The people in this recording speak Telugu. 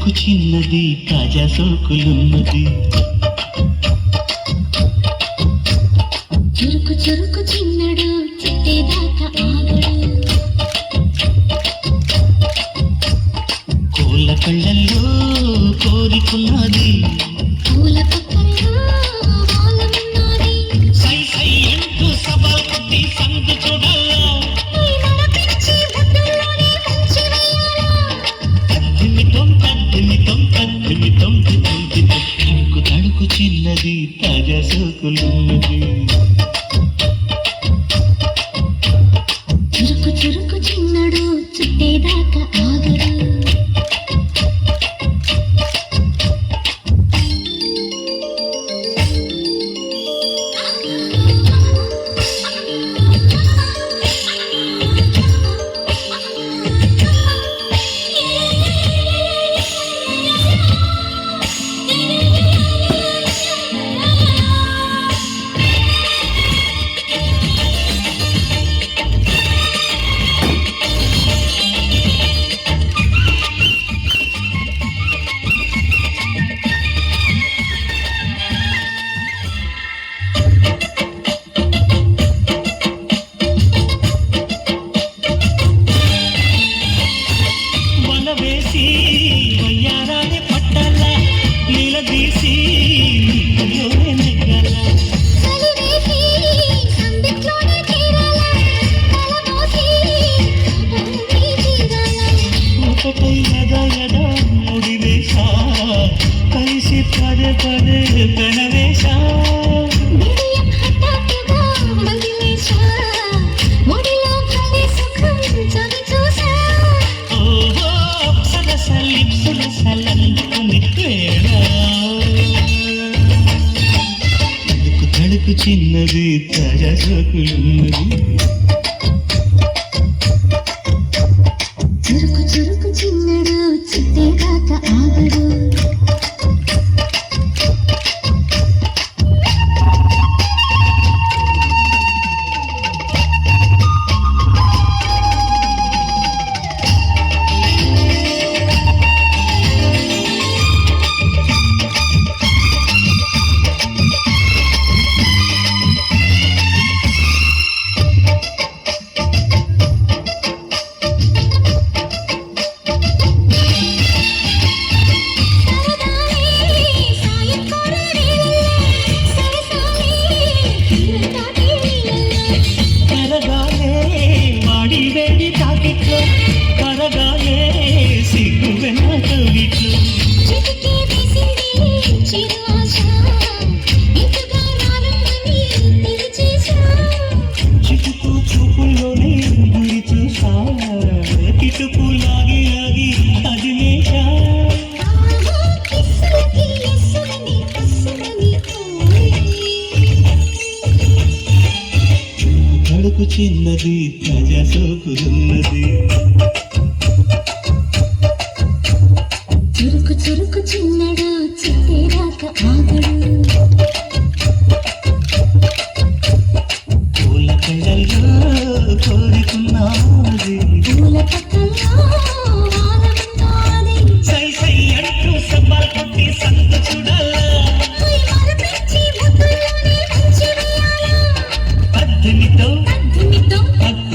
తడుకు చిన్నది తాజా సోకులున్నది చురుకు చురుకు చిన్నడు చిట్టేదాకా ఆగడు కోళ్ళ కళ్ళల్లో కోరికున్నది పూల పక్కల్లో వాలమున్నది సై సై అంటూ సవాల్ కొట్టి సందు చూడాలా నీ మనపిచ్చి ముద్దుల్లోనే ముంచి వేయాలా తద్దిమితం తద్దిమితం తద్దిమితం తడుకు తడుకు చిన్నది తాజా సోకులున్నది చురుకు చురుకు చిన్నడు చుట్టేదాకా ఆగడు వేసి వయ్యారాన్ని పట్టాల నీలదీసి నీలోనే నెగ్గాల కలివేసి సందిట్లోనే తీరాలా తలమోసి కాపల్ని తీరాలా ఒకటై యదా యదా ముడివేశా కలిసి పదే పదే పెనవేశా బిడియం హఠాత్తుగా వదిలేశా ఒడిలో భలే సుఖం చవి చూసా ఓహో సలసలిప్సుల సలందుకుని వేళ తడుకు తడుకు చిన్నది తాజా సోకులున్నది చురుకు చురుకు చిన్నడు చిట్టేదాకా ఆగడు కరగాలే వాడి వేడి తాకిట్లో కరగాలే సిగ్గు వెన్న కవిట్లో చిటికే వేసింది చిరు ఆశ ఇంతగా రానుందని తెలిచేశా చిటుకు చూపుల్లోనే గురి చూసా కిటుకు లాగి లాగి అది మేషా కిస్సులకి ఎస్సులని కస్సులని తడుకు చిన్నది తాజా సోకులున్నది చురుకు చురుకు చిన్నడు చిట్టేదాకా ఆగడు పూల కళ్ళల్లో కోరుకున్నది పూల పక్కల్లో వాలమున్నది సై సై అంటూ సవాల్ కొట్టి సందు చూడాలా నీ మనపిచ్చి ముద్దుల్లోనే ముంచి వేయాలా పద్దెనితో తద్దిమితో పద్దెనితో